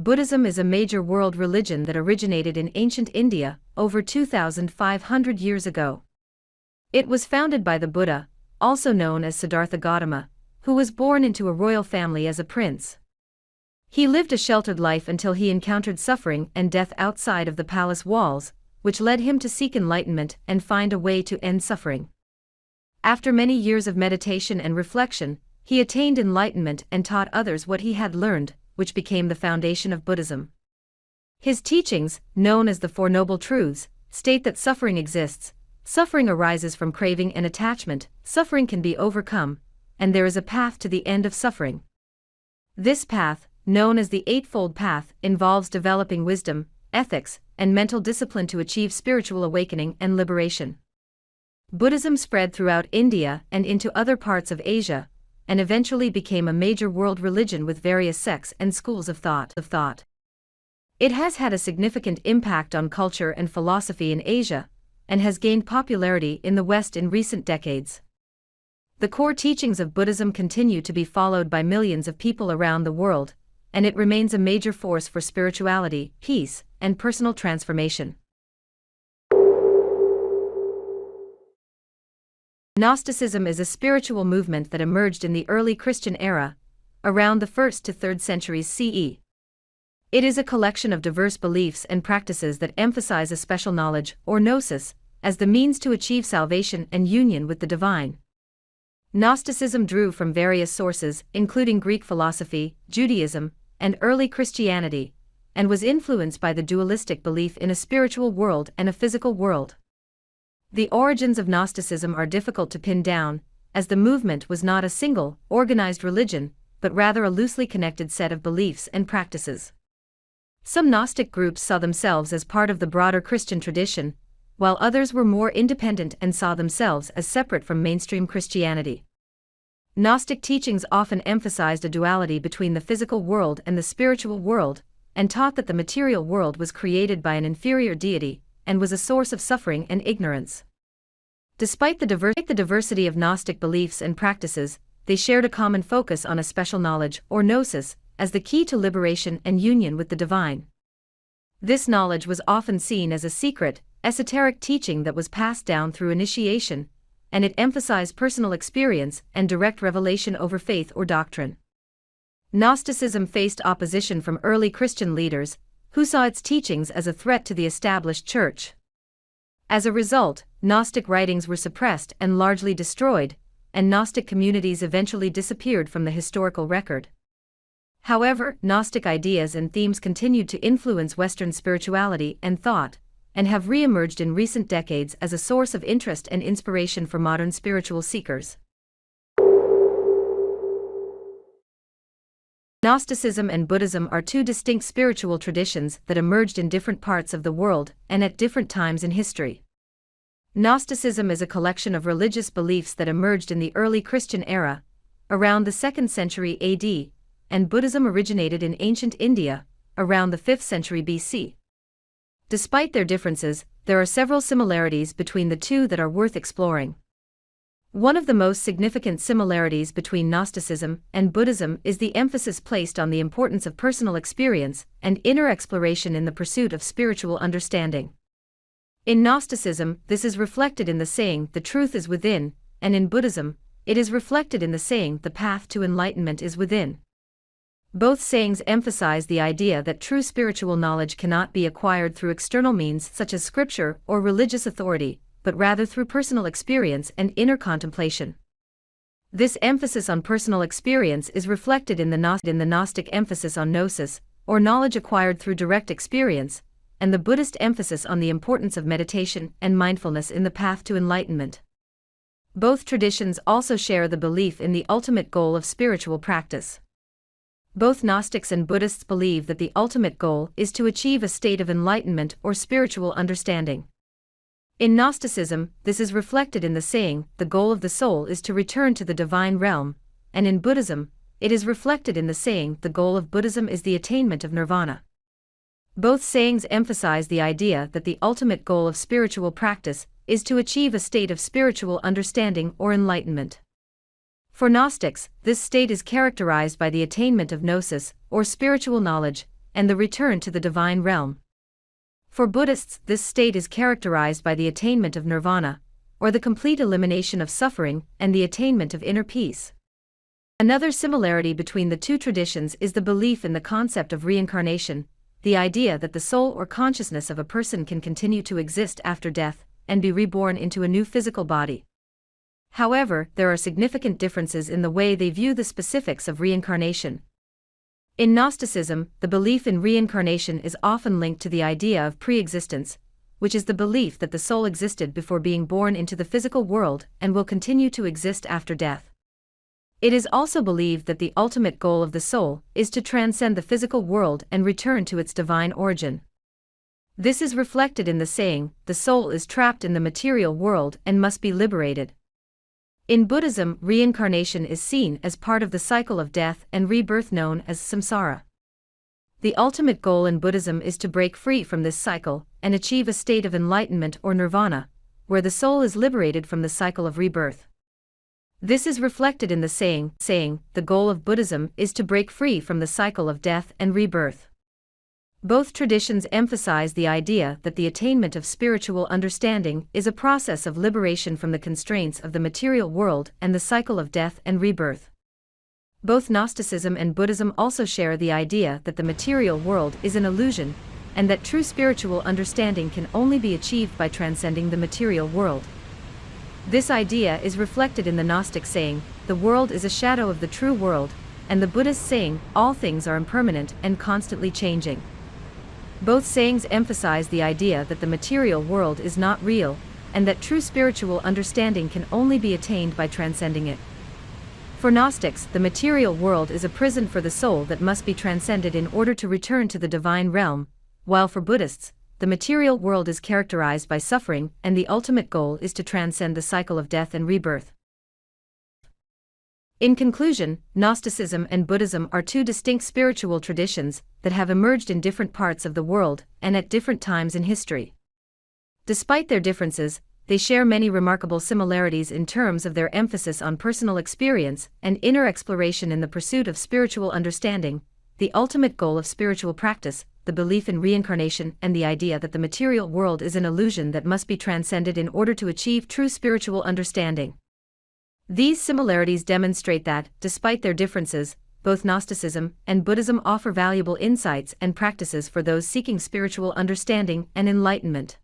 Buddhism is a major world religion that originated in ancient India, over 2,500 years ago. It was founded by the Buddha, also known as Siddhartha Gautama, who was born into a royal family as a prince. He lived a sheltered life until he encountered suffering and death outside of the palace walls, which led him to seek enlightenment and find a way to end suffering. After many years of meditation and reflection, he attained enlightenment and taught others what he had learned, which became the foundation of Buddhism. His teachings, known as the Four Noble Truths, state that suffering exists, suffering arises from craving and attachment, suffering can be overcome, and there is a path to the end of suffering. This path, known as the Eightfold Path, involves developing wisdom, ethics, and mental discipline to achieve spiritual awakening and liberation. Buddhism spread throughout India and into other parts of Asia, and eventually became a major world religion with various sects and schools of thought. It has had a significant impact on culture and philosophy in Asia, and has gained popularity in the West in recent decades. The core teachings of Buddhism continue to be followed by millions of people around the world, and it remains a major force for spirituality, peace, and personal transformation. Gnosticism is a spiritual movement that emerged in the early Christian era, around the 1st to 3rd centuries CE. It is a collection of diverse beliefs and practices that emphasize a special knowledge, or gnosis, as the means to achieve salvation and union with the divine. Gnosticism drew from various sources, including Greek philosophy, Judaism, and early Christianity, and was influenced by the dualistic belief in a spiritual world and a physical world. The origins of Gnosticism are difficult to pin down, as the movement was not a single, organized religion, but rather a loosely connected set of beliefs and practices. Some Gnostic groups saw themselves as part of the broader Christian tradition, while others were more independent and saw themselves as separate from mainstream Christianity. Gnostic teachings often emphasized a duality between the physical world and the spiritual world, and taught that the material world was created by an inferior deity, and was a source of suffering and ignorance. Despite the diversity of Gnostic beliefs and practices, they shared a common focus on a special knowledge, or gnosis, as the key to liberation and union with the divine. This knowledge was often seen as a secret, esoteric teaching that was passed down through initiation, and it emphasized personal experience and direct revelation over faith or doctrine. Gnosticism faced opposition from early Christian leaders, who saw its teachings as a threat to the established church. As a result, Gnostic writings were suppressed and largely destroyed, and Gnostic communities eventually disappeared from the historical record. However, Gnostic ideas and themes continued to influence Western spirituality and thought, and have re-emerged in recent decades as a source of interest and inspiration for modern spiritual seekers. Gnosticism and Buddhism are two distinct spiritual traditions that emerged in different parts of the world and at different times in history. Gnosticism is a collection of religious beliefs that emerged in the early Christian era, around the 2nd century AD, and Buddhism originated in ancient India, around the 5th century BC. Despite their differences, there are several similarities between the two that are worth exploring. One of the most significant similarities between Gnosticism and Buddhism is the emphasis placed on the importance of personal experience and inner exploration in the pursuit of spiritual understanding. In Gnosticism, this is reflected in the saying, "The truth is within," and in Buddhism, it is reflected in the saying, "The path to enlightenment is within." Both sayings emphasize the idea that true spiritual knowledge cannot be acquired through external means such as scripture or religious authority, but rather through personal experience and inner contemplation. This emphasis on personal experience is reflected in the Gnostic emphasis on gnosis, or knowledge acquired through direct experience, and the Buddhist emphasis on the importance of meditation and mindfulness in the path to enlightenment. Both traditions also share the belief in the ultimate goal of spiritual practice. Both Gnostics and Buddhists believe that the ultimate goal is to achieve a state of enlightenment or spiritual understanding. In Gnosticism, this is reflected in the saying, "The goal of the soul is to return to the divine realm," and in Buddhism, it is reflected in the saying, "The goal of Buddhism is the attainment of Nirvana." Both sayings emphasize the idea that the ultimate goal of spiritual practice is to achieve a state of spiritual understanding or enlightenment. For Gnostics, this state is characterized by the attainment of gnosis, or spiritual knowledge, and the return to the divine realm. For Buddhists, this state is characterized by the attainment of nirvana, or the complete elimination of suffering and the attainment of inner peace. Another similarity between the two traditions is the belief in the concept of reincarnation, the idea that the soul or consciousness of a person can continue to exist after death and be reborn into a new physical body. However, there are significant differences in the way they view the specifics of reincarnation. In Gnosticism, the belief in reincarnation is often linked to the idea of pre-existence, which is the belief that the soul existed before being born into the physical world and will continue to exist after death. It is also believed that the ultimate goal of the soul is to transcend the physical world and return to its divine origin. This is reflected in the saying, "The soul is trapped in the material world and must be liberated." In Buddhism, reincarnation is seen as part of the cycle of death and rebirth known as samsara. The ultimate goal in Buddhism is to break free from this cycle and achieve a state of enlightenment or nirvana, where the soul is liberated from the cycle of rebirth. This is reflected in the saying, "The goal of Buddhism is to break free from the cycle of death and rebirth." Both traditions emphasize the idea that the attainment of spiritual understanding is a process of liberation from the constraints of the material world and the cycle of death and rebirth. Both Gnosticism and Buddhism also share the idea that the material world is an illusion, and that true spiritual understanding can only be achieved by transcending the material world. This idea is reflected in the Gnostic saying, "The world is a shadow of the true world," and the Buddhist saying, "All things are impermanent and constantly changing." Both sayings emphasize the idea that the material world is not real, and that true spiritual understanding can only be attained by transcending it. For Gnostics, the material world is a prison for the soul that must be transcended in order to return to the divine realm, while for Buddhists, the material world is characterized by suffering, and the ultimate goal is to transcend the cycle of death and rebirth. In conclusion, Gnosticism and Buddhism are two distinct spiritual traditions that have emerged in different parts of the world and at different times in history. Despite their differences, they share many remarkable similarities in terms of their emphasis on personal experience and inner exploration in the pursuit of spiritual understanding, the ultimate goal of spiritual practice, the belief in reincarnation, and the idea that the material world is an illusion that must be transcended in order to achieve true spiritual understanding. These similarities demonstrate that, despite their differences, both Gnosticism and Buddhism offer valuable insights and practices for those seeking spiritual understanding and enlightenment.